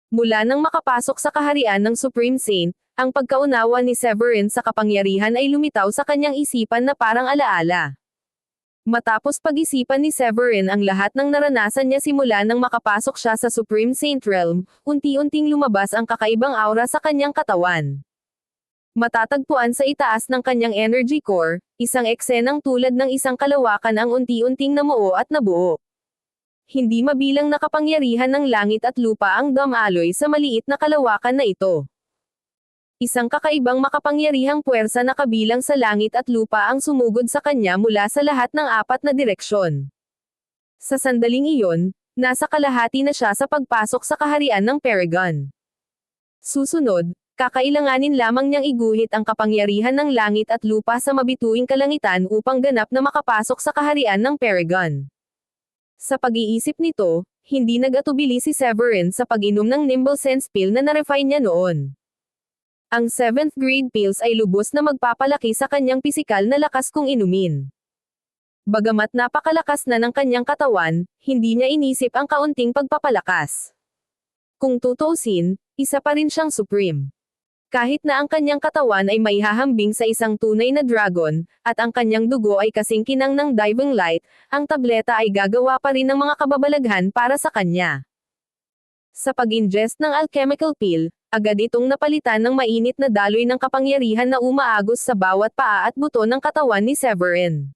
[SPEAKER 1] Mula nang makapasok sa kaharian ng Supreme Saint, ang pagkaunawa ni Severin sa kapangyarihan ay lumitaw sa kanyang isipan na parang alaala. Matapos pag-isipan ni Severin ang lahat ng naranasan niya simula nang makapasok siya sa Supreme Saint Realm, unti-unting lumabas ang kakaibang aura sa kanyang katawan. Matatagpuan sa itaas ng kanyang energy core, isang eksenang tulad ng isang kalawakan ang unti-unting namuo at nabuo. Hindi mabilang na kapangyarihan ng langit at lupa ang dumaloy sa maliit na kalawakan na ito. Isang kakaibang makapangyarihang puwersa na kabilang sa langit at lupa ang sumugod sa kanya mula sa lahat ng 4 na direksyon. Sa sandaling iyon, nasa kalahati na siya sa pagpasok sa kaharian ng Paragon. Susunod, kakailanganin lamang niyang iguhit ang kapangyarihan ng langit at lupa sa mabituing kalangitan upang ganap na makapasok sa kaharian ng Paragon. Sa pag-iisip nito, hindi nag-atubili si Severin sa pag-inom ng Nimble Sense pill na na-refine niya noon. Ang 7th grade pills ay lubos na magpapalaki sa kanyang pisikal na lakas kung inumin. Bagamat napakalakas na ng kanyang katawan, hindi niya inisip ang kaunting pagpapalakas. Kung tutuusin, isa pa rin siyang supreme. Kahit na ang kanyang katawan ay maihahambing sa isang tunay na dragon, at ang kanyang dugo ay kasing kinang ng diving light, ang tableta ay gagawa pa rin ng mga kababalaghan para sa kanya. Sa pag-ingest ng alchemical pill, agad itong napalitan ng mainit na daloy ng kapangyarihan na umaagos sa bawat paa at buto ng katawan ni Severin.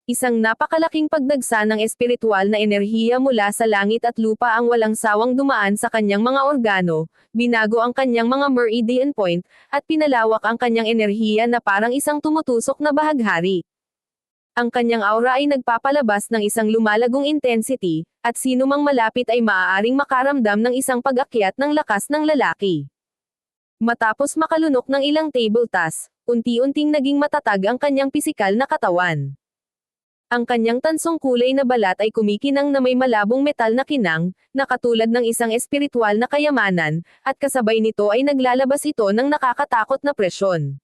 [SPEAKER 1] Isang napakalaking pagdagsa ng espiritual na enerhiya mula sa langit at lupa ang walang sawang dumaan sa kanyang mga organo, binago ang kanyang mga meridian point, at pinalawak ang kanyang enerhiya na parang isang tumutusok na bahaghari. Ang kanyang aura ay nagpapalabas ng isang lumalagong intensity, at sino mang malapit ay maaaring makaramdam ng isang pag-akyat ng lakas ng lalaki. Matapos makalunok ng ilang table tasks, unti-unting naging matatag ang kanyang pisikal na katawan. Ang kanyang tansong kulay na balat ay kumikinang na may malabong metal na kinang, na katulad ng isang espiritual na kayamanan, at kasabay nito ay naglalabas ito ng nakakatakot na presyon.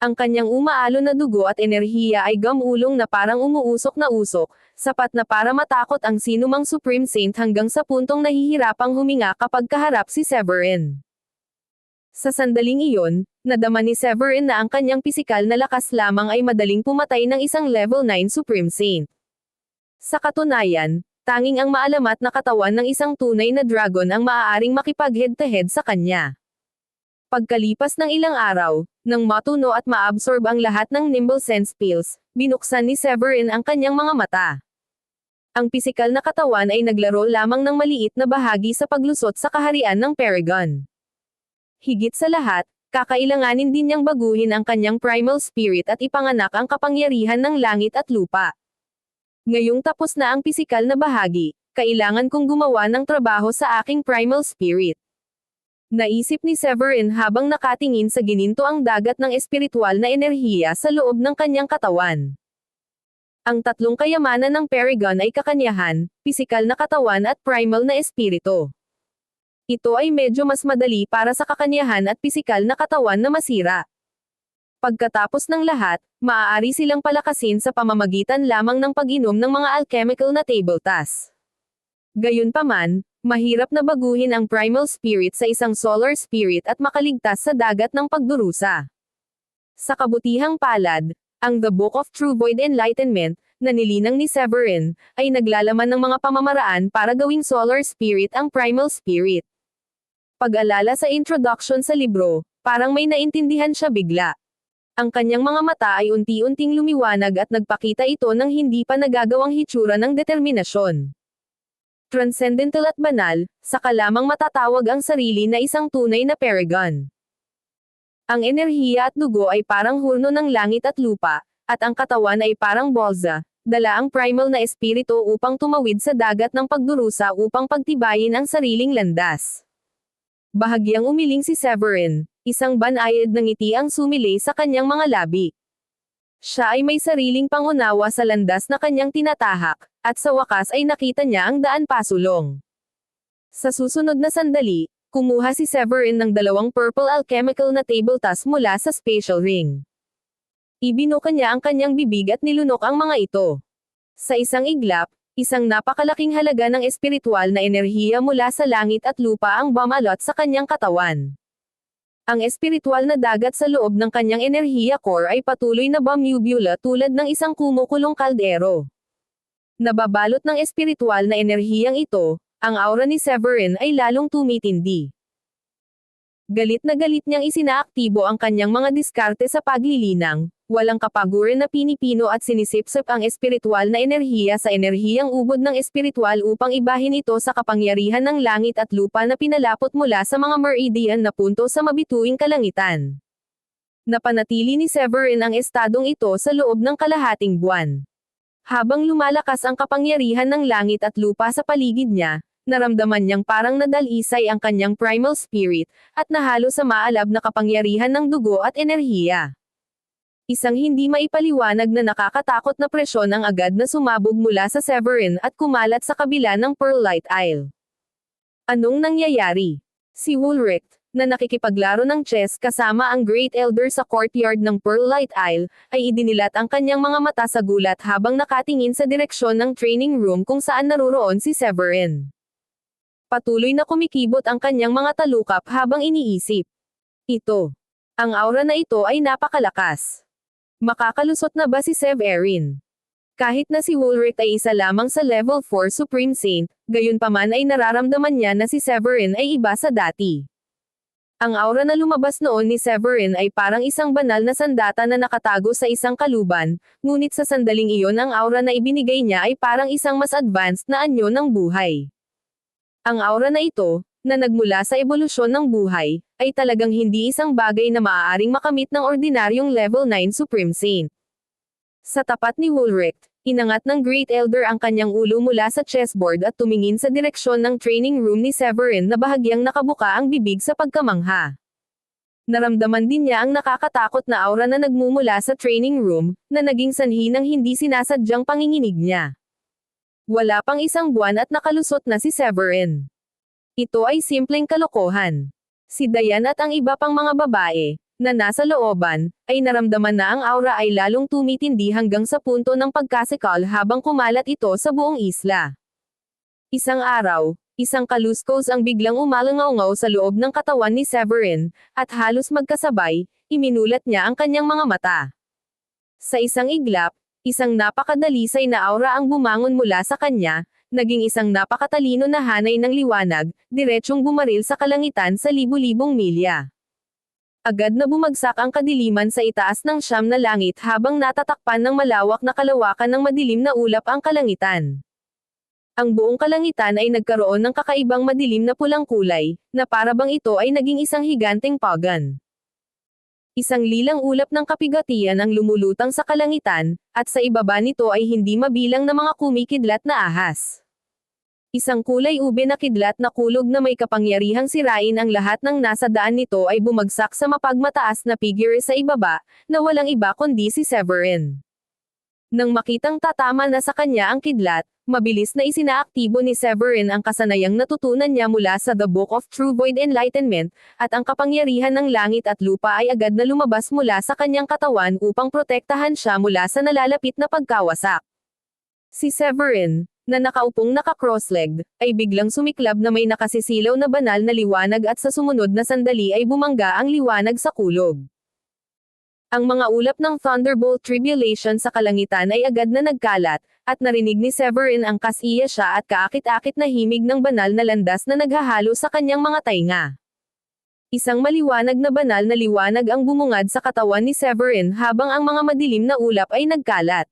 [SPEAKER 1] Ang kanyang umaalo na dugo at enerhiya ay gamulong na parang umuusok na usok, sapat na para matakot ang sinumang Supreme Saint hanggang sa puntong nahihirapang huminga kapag kaharap si Severin. Sa sandaling iyon, nadama ni Severin na ang kanyang pisikal na lakas lamang ay madaling pumatay ng isang level 9 Supreme Saint. Sa katunayan, tanging ang maalamat na katawan ng isang tunay na dragon ang maaaring makipag-head-to-head sa kanya. Pagkalipas ng ilang araw, nang matuno at maabsorb ang lahat ng Nimble Sense pills, binuksan ni Severin ang kanyang mga mata. Ang pisikal na katawan ay naglaro lamang ng maliit na bahagi sa paglusot sa kaharian ng Paragon. Higit sa lahat, kakailanganin din niyang baguhin ang kanyang primal spirit at ipanganak ang kapangyarihan ng langit at lupa. Ngayong tapos na ang pisikal na bahagi, kailangan kong gumawa ng trabaho sa aking primal spirit. Naisip ni Severin habang nakatingin sa gininto ang dagat ng espiritual na enerhiya sa loob ng kanyang katawan. Ang tatlong kayamanan ng Paragon ay kakanyahan, pisikal na katawan at primal na espiritu. Ito ay medyo mas madali para sa kakanyahan at pisikal na katawan na masira. Pagkatapos ng lahat, maaari silang palakasin sa pamamagitan lamang ng pag-inom ng mga alchemical na table tasks. Gayunpaman, mahirap na baguhin ang primal spirit sa isang solar spirit at makaligtas sa dagat ng pagdurusa. Sa kabutihang palad, ang The Book of True Void Enlightenment, na nilinang ni Severin, ay naglalaman ng mga pamamaraan para gawing solar spirit ang primal spirit. Pag-alala sa introduction sa libro, parang may naintindihan siya bigla. Ang kanyang mga mata ay unti-unting lumiwanag at nagpakita ito ng hindi pa nagagawang hitsura ng determinasyon. Transcendental at banal, saka lamang matatawag ang sarili na isang tunay na Paragon. Ang enerhiya at dugo ay parang hurno ng langit at lupa, at ang katawan ay parang bolsa, dala ang primal na espiritu upang tumawid sa dagat ng pagdurusa upang pagtibayin ang sariling landas. Bahagyang umiling si Severin, isang banayad na ngiti ang sumilay sa kanyang mga labi. Siya ay may sariling pangunawa sa landas na kanyang tinatahak, at sa wakas ay nakita niya ang daan pasulong. Sa susunod na sandali, kumuha si Severin ng 2 purple alchemical na table task mula sa spatial ring. Ibinuka niya ang kanyang bibig at nilunok ang mga ito. Sa isang iglap, isang napakalaking halaga ng espiritual na enerhiya mula sa langit at lupa ang bumalot sa kanyang katawan. Ang espiritual na dagat sa loob ng kanyang enerhiya core ay patuloy na bumubula tulad ng isang kumukulong kaldero. Nababalot ng espiritual na enerhiyang ito, ang aura ni Severin ay lalong tumitindi. Galit na galit niyang isinaaktibo ang kanyang mga diskarte sa paglilinang, walang kapaguran na pinipino at sinisipsip ang espiritual na enerhiya sa enerhiyang ubod ng espiritual upang ibahin ito sa kapangyarihan ng langit at lupa na pinalapot mula sa mga meridian na punto sa mabituing kalangitan. Napanatili ni Severin ang estadong ito sa loob ng kalahating buwan. Habang lumalakas ang kapangyarihan ng langit at lupa sa paligid niya, naramdaman niyang parang nadalisay ang kanyang primal spirit, at nahalo sa maalab na kapangyarihan ng dugo at enerhiya. Isang hindi maipaliwanag na nakakatakot na presyon ang agad na sumabog mula sa Severin at kumalat sa kabila ng Pearlite Isle. Anong nangyayari? Si Woolrich, na nakikipaglaro ng chess kasama ang Great Elder sa courtyard ng Pearllight Isle, ay idinilat ang kanyang mga mata sa gulat habang nakatingin sa direksyon ng training room kung saan naroroon si Severin. Patuloy na kumikibot ang kanyang mga talukap habang iniisip. Ito. Ang aura na ito ay napakalakas. Makakalusot na ba si Severin? Kahit na si Woolrich ay isa lamang sa level 4 Supreme Saint, gayunpaman ay nararamdaman niya na si Severin ay iba sa dati. Ang aura na lumabas noon ni Severin ay parang isang banal na sandata na nakatago sa isang kaluban, ngunit sa sandaling iyon ang aura na ibinigay niya ay parang isang mas advanced na anyo ng buhay. Ang aura na ito, na nagmula sa ebolusyon ng buhay, ay talagang hindi isang bagay na maaaring makamit ng ordinaryong level 9 Supreme Saint. Sa tapat ni Woolrich, inangat ng Great Elder ang kanyang ulo mula sa chessboard at tumingin sa direksyon ng training room ni Severin na bahagyang nakabuka ang bibig sa pagkamangha. Naramdaman din niya ang nakakatakot na aura na nagmumula sa training room, na naging sanhi ng hindi sinasadyang panginginig niya. Wala pang isang buwan at nakalusot na si Severin. Ito ay simpleng kalokohan. Si Diane at ang iba pang mga babae, na nasa looban, ay naramdaman na ang aura ay lalong tumitindi hanggang sa punto ng pagkasikal habang kumalat ito sa buong isla. Isang araw, isang kaluskos ang biglang umalangaw sa loob ng katawan ni Severin, at halos magkasabay, iminulat niya ang kanyang mga mata. Sa isang iglap, isang napakadalisay na aura ang bumangon mula sa kanya, naging isang napakatalino na hanay ng liwanag, diretsyong bumaril sa kalangitan sa libu-libong milya. Agad na bumagsak ang kadiliman sa itaas ng siyam na langit habang natatakpan ng malawak na kalawakan ng madilim na ulap ang kalangitan. Ang buong kalangitan ay nagkaroon ng kakaibang madilim na pulang kulay, na parabang ito ay naging isang higanteng pagan. Isang lilang ulap ng kapigatian ang lumulutang sa kalangitan, at sa ibaba nito ay hindi mabilang na mga kumikidlat na ahas. Isang kulay ube na kidlat na kulog na may kapangyarihang sirain ang lahat ng nasa daan nito ay bumagsak sa mapagmataas na figure sa ibaba, na walang iba kundi si Severin. Nang makitang tatama na sa kanya ang kidlat, mabilis na isinaaktibo ni Severin ang kasanayang natutunan niya mula sa The Book of True Void Enlightenment, at ang kapangyarihan ng langit at lupa ay agad na lumabas mula sa kanyang katawan upang protektahan siya mula sa nalalapit na pagkawasak. Si Severin, na nakaupong naka-cross-legged, ay biglang sumiklab na may nakasisilaw na banal na liwanag at sa sumunod na sandali ay bumangga ang liwanag sa kulog. Ang mga ulap ng Thunderbolt Tribulation sa kalangitan ay agad na nagkalat, at narinig ni Severin ang kasiya siya at kaakit-akit na himig ng banal na landas na naghahalo sa kanyang mga tainga. Isang maliwanag na banal na liwanag ang bumungad sa katawan ni Severin habang ang mga madilim na ulap ay nagkalat.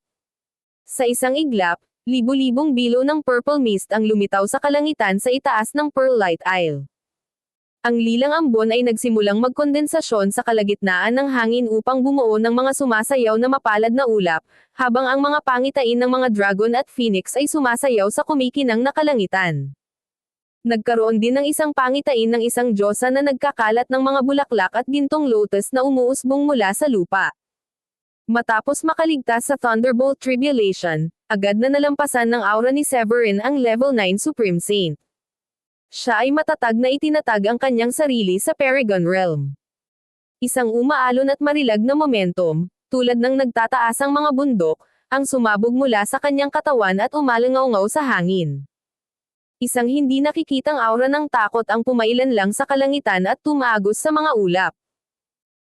[SPEAKER 1] Sa isang iglap, libu-libong bilo ng purple mist ang lumitaw sa kalangitan sa itaas ng Pearllight Isle. Ang lilang ambon ay nagsimulang magkondensasyon sa kalagitnaan ng hangin upang bumuo ng mga sumasayaw na mapalad na ulap, habang ang mga pangitain ng mga dragon at phoenix ay sumasayaw sa kumikinang na kalangitan. Nagkaroon din ng isang pangitain ng isang diyosa na nagkakalat ng mga bulaklak at gintong lotus na umuusbong mula sa lupa. Matapos makaligtas sa Thunderbolt Tribulation, agad na nalampasan ng aura ni Severin ang level 9 Supreme Saint. Siya ay matatag na itinatag ang kanyang sarili sa Paragon Realm. Isang umaalon at marilag na momentum, tulad ng nagtataasang mga bundok, ang sumabog mula sa kanyang katawan at umalangaw sa hangin. Isang hindi nakikitang aura ng takot ang pumailan lang sa kalangitan at tumagos sa mga ulap.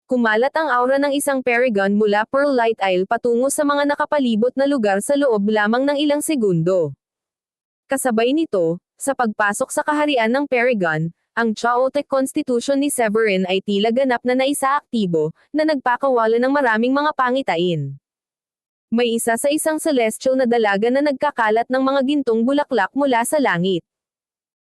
[SPEAKER 1] Kumalat ang aura ng isang Paragon mula Pearllight Isle patungo sa mga nakapalibot na lugar sa loob lamang ng ilang segundo. Kasabay nito, sa pagpasok sa kaharian ng Paragon, ang chaotic constitution ni Severin ay tila ganap na naisaaktibo, na nagpakawala ng maraming mga pangitain. May isa sa isang celestial na dalaga na nagkakalat ng mga gintong bulaklak mula sa langit.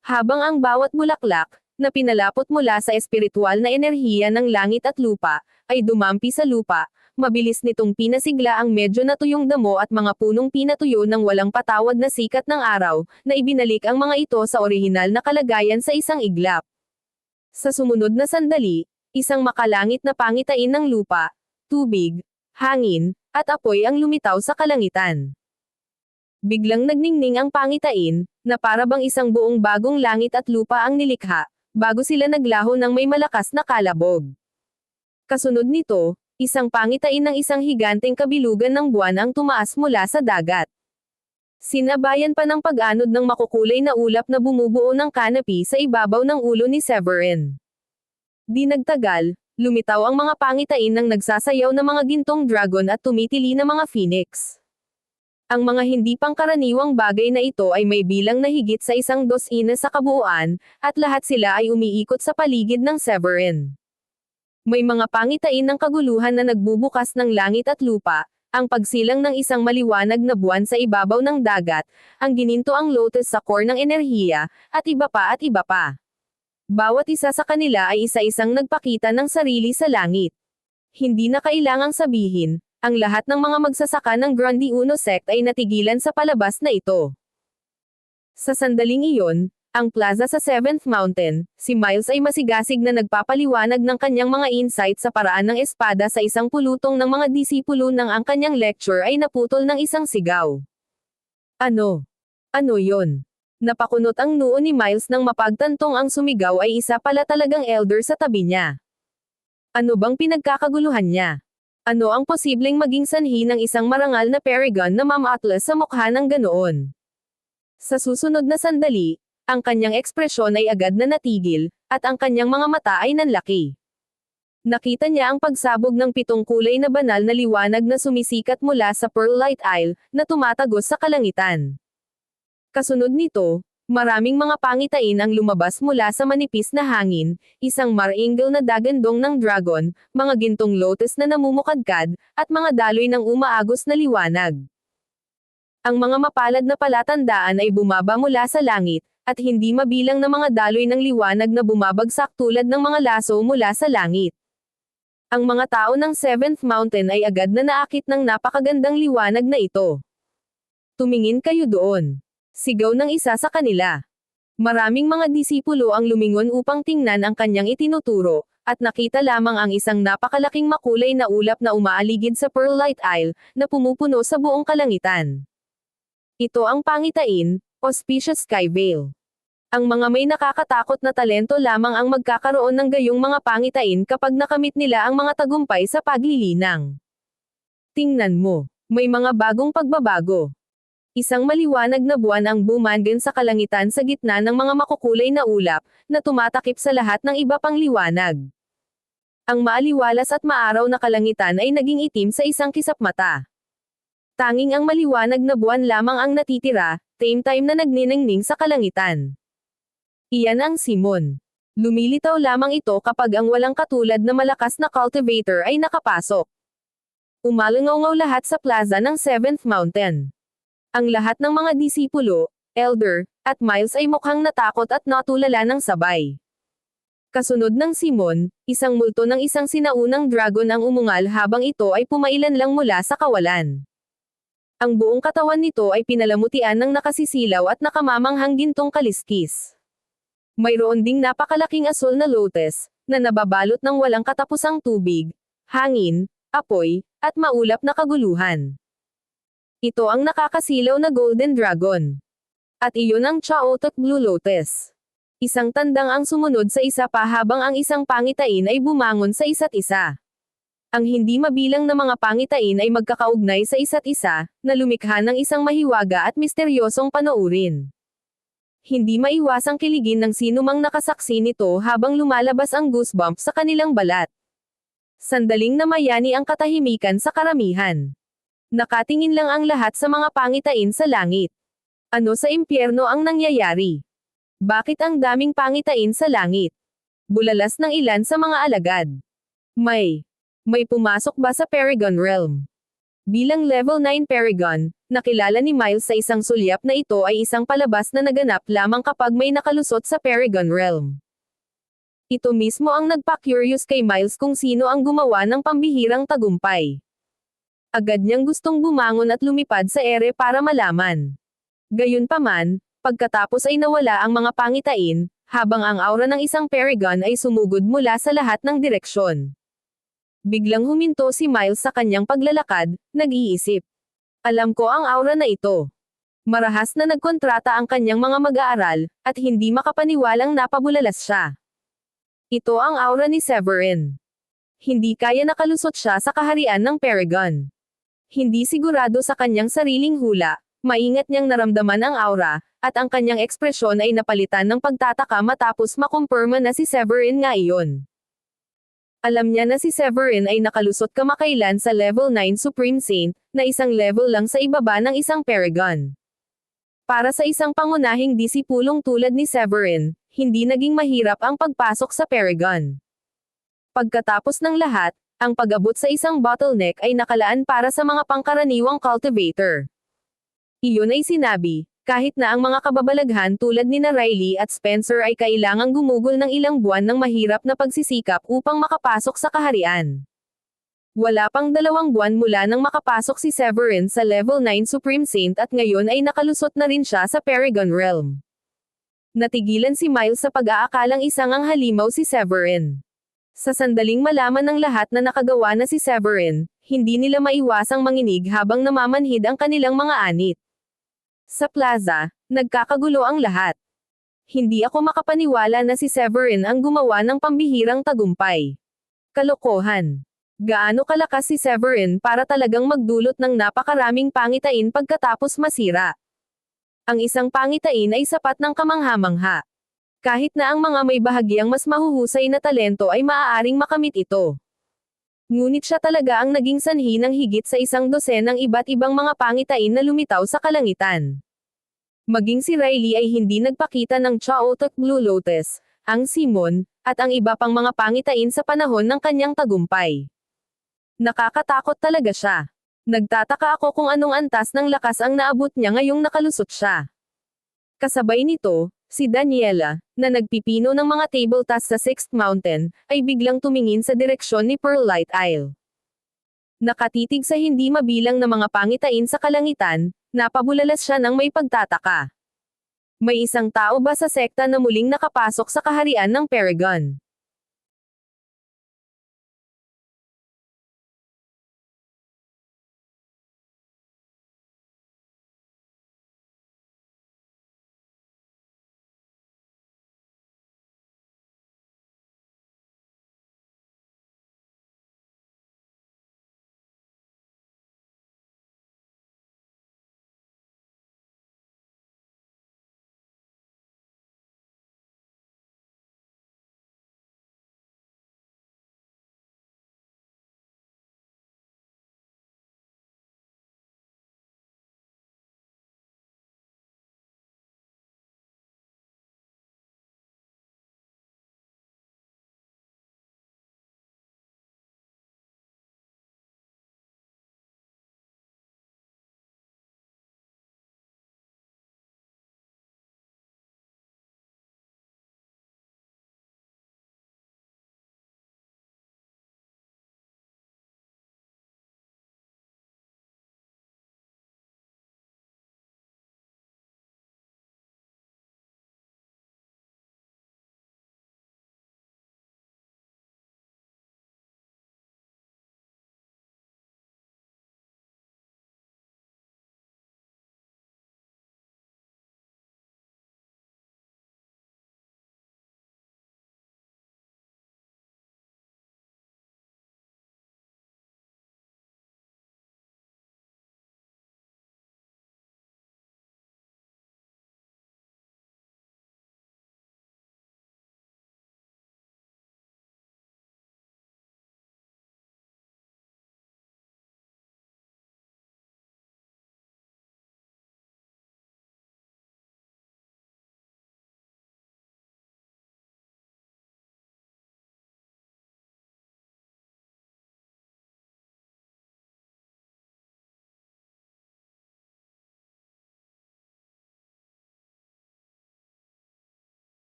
[SPEAKER 1] Habang ang bawat bulaklak, na pinalapot mula sa espiritual na enerhiya ng langit at lupa, ay dumampi sa lupa, mabilis nitong pinasigla ang medyo natuyong damo at mga punong pinatuyo ng walang patawad na sikat ng araw, na ibinalik ang mga ito sa orihinal na kalagayan sa isang iglap. Sa sumunod na sandali, isang makalangit na pangitain ng lupa, tubig, hangin, at apoy ang lumitaw sa kalangitan. Biglang nagningning ang pangitain, na parabang isang buong bagong langit at lupa ang nilikha, bago sila naglaho ng may malakas na kalabog. Kasunod nito, isang pangitain ng isang higanteng kabilugan ng buwan ang tumaas mula sa dagat. Sinabayan pa ng pag-anod ng makukulay na ulap na bumubuo ng canopy sa ibabaw ng ulo ni Severin. Di nagtagal, lumitaw ang mga pangitain ng nagsasayaw na mga gintong dragon at tumitili na mga phoenix. Ang mga hindi pangkaraniwang bagay na ito ay may bilang na higit sa 100 sa kabuuan, at lahat sila ay umiikot sa paligid ng Severin. May mga pangitain ng kaguluhan na nagbubukas ng langit at lupa, ang pagsilang ng isang maliwanag na buwan sa ibabaw ng dagat, ang ginintoang lotus sa core ng enerhiya, at iba pa at iba pa. Bawat isa sa kanila ay isa-isang nagpakita ng sarili sa langit. Hindi na kailangang sabihin, ang lahat ng mga magsasaka ng Grandi Uno sect ay natigilan sa palabas na ito. Sa sandaling iyon, ang plaza sa 7th Mountain, si Miles ay masigasig na nagpapaliwanag ng kanyang mga insight sa paraan ng espada sa isang pulutong ng mga disipulo nang ang kanyang lecture ay naputol ng isang sigaw. Ano? Ano yon? Napakunot ang noo ni Miles nang mapagtantong ang sumigaw ay isa pala talagang elder sa tabi niya. Ano bang pinagkakaguluhan niya? Ano ang posibleng maging sanhi ng isang marangal na Paragon na Ma'am Atlas sa mukha ng ganoon? Sa susunod na sandali, ang kanyang ekspresyon ay agad na natigil, at ang kanyang mga mata ay nanlaki. Nakita niya ang pagsabog ng 7 kulay na banal na liwanag na sumisikat mula sa Pearl Light Isle, na tumatagos sa kalangitan. Kasunod nito, maraming mga pangitain ang lumabas mula sa manipis na hangin, isang marangel na dagandong ng dragon, mga gintong lotus na namumukadkad, at mga daloy ng umaagos na liwanag. Ang mga mapalad na palatandaan ay bumaba mula sa langit, at hindi mabilang na mga daloy ng liwanag na bumabagsak tulad ng mga laso mula sa langit. Ang mga tao ng 7th Mountain ay agad na naakit ng napakagandang liwanag na ito. Tumingin kayo doon. Sigaw ng isa sa kanila. Maraming mga disipulo ang lumingon upang tingnan ang kanyang itinuturo, at nakita lamang ang isang napakalaking makulay na ulap na umaaligid sa Pearl Light Isle, na pumupuno sa buong kalangitan. Ito ang pangitain, Auspicious Sky Veil. Ang mga may nakakatakot na talento lamang ang magkakaroon ng gayong mga pangitain kapag nakamit nila ang mga tagumpay sa paglilinang. Tingnan mo, may mga bagong pagbabago. Isang maliwanag na buwan ang bumangon sa kalangitan sa gitna ng mga makukulay na ulap, na tumatakip sa lahat ng iba pang liwanag. Ang maaliwalas at maaraw na kalangitan ay naging itim sa isang kisap mata. Tanging ang maliwanag na buwan lamang ang natitira, same time na nagniningning sa kalangitan. Iyan ang Simon. Lumilitaw lamang ito kapag ang walang katulad na malakas na cultivator ay nakapasok. Umalangaw lahat sa plaza ng 7th Mountain. Ang lahat ng mga disipulo, elder, at Miles ay mukhang natakot at natulala ng sabay. Kasunod ng Simon, isang multo ng isang sinaunang dragon ang umungal habang ito ay pumailan lang mula sa kawalan. Ang buong katawan nito ay pinalamutian ng nakasisilaw at nakamamanghang gintong kaliskis. Mayroon ding napakalaking asul na lotus, na nababalot ng walang katapusang tubig, hangin, apoy, at maulap na kaguluhan. Ito ang nakakasilaw na Golden Dragon. At iyon ang Chaotic Blue Lotus. Isang tandang ang sumunod sa isa pa habang ang isang pangitain ay bumangon sa isa't isa. Ang hindi mabilang na mga pangitain ay magkakaugnay sa isa't isa, na lumikha ng isang mahiwaga at misteryosong panoorin. Hindi maiwasang kiligin ng sinumang nakasaksi nito habang lumalabas ang goosebumps sa kanilang balat. Sandaling namayani ang katahimikan sa karamihan. Nakatingin lang ang lahat sa mga pangitain sa langit. Ano sa impyerno ang nangyayari? Bakit ang daming pangitain sa langit? Bulalas ng ilan sa mga alagad. May pumasok ba sa Paragon Realm? Bilang level 9 Paragon, nakilala ni Miles sa isang sulyap na ito ay isang palabas na naganap lamang kapag may nakalusot sa Paragon Realm. Ito mismo ang nagpa-curious kay Miles kung sino ang gumawa ng pambihirang tagumpay. Agad niyang gustong bumangon at lumipad sa ere para malaman. Gayunpaman, pagkatapos ay nawala ang mga pangitain, habang ang aura ng isang Paragon ay sumugod mula sa lahat ng direksyon. Biglang huminto si Miles sa kanyang paglalakad, nag-iisip. Alam ko ang aura na ito. Marahas na nagkontrata ang kanyang mga mag-aaral, at hindi makapaniwalang napabulalas siya. Ito ang aura ni Severin. Hindi kaya nakalusot siya sa kaharian ng Paragon. Hindi sigurado sa kanyang sariling hula, maingat niyang naramdaman ang aura, at ang kanyang ekspresyon ay napalitan ng pagtataka matapos makumpirma na si Severin nga iyon. Alam niya na si Severin ay nakalusot kamakailan sa level 9 Supreme Saint, na isang level lang sa ibaba ng isang Paragon. Para sa isang pangunahing disipulong tulad ni Severin, hindi naging mahirap ang pagpasok sa Paragon. Pagkatapos ng lahat, ang pag-abot sa isang bottleneck ay nakalaan para sa mga pangkaraniwang cultivator. Iyon ay sinabi, kahit na ang mga kababalaghan tulad ni Riley at Spencer ay kailangang gumugol ng ilang buwan ng mahirap na pagsisikap upang makapasok sa kaharian. Wala pang 2 buwan mula nang makapasok si Severin sa level 9 Supreme Saint at ngayon ay nakalusot na rin siya sa Paragon Realm. Natigilan si Miles sa pag-aakalang isang ang halimaw si Severin. Sa sandaling malaman ng lahat na nakagawa na si Severin, hindi nila maiwasang manginig habang namamanhid ang kanilang mga anit. Sa plaza, nagkakagulo ang lahat. Hindi ako makapaniwala na si Severin ang gumawa ng pambihirang tagumpay. Kalokohan. Gaano kalakas si Severin para talagang magdulot ng napakaraming pangitain pagkatapos masira? Ang isang pangitain ay sapat ng kamangha-mangha. Kahit na ang mga may bahagyang mas mahuhusay na talento ay maaaring makamit ito. Ngunit siya talaga ang naging sanhi ng higit sa 100 ng iba't ibang mga pangitain na lumitaw sa kalangitan. Maging si Riley ay hindi nagpakita ng Chaotic Blue Lotus, ang Simon, at ang iba pang mga pangitain sa panahon ng kanyang tagumpay. Nakakatakot talaga siya. Nagtataka ako kung anong antas ng lakas ang naabot niya ngayong nakalusot siya. Kasabay nito, si Daniela, na nagpipino ng mga table tasks sa 6th Mountain, ay biglang tumingin sa direksyon ni Pearlite Isle. Nakatitig sa hindi mabilang na mga pangitain sa kalangitan, napabulalas siya ng may pagtataka. May isang tao ba sa sekta na muling nakapasok sa kaharian ng Paragon?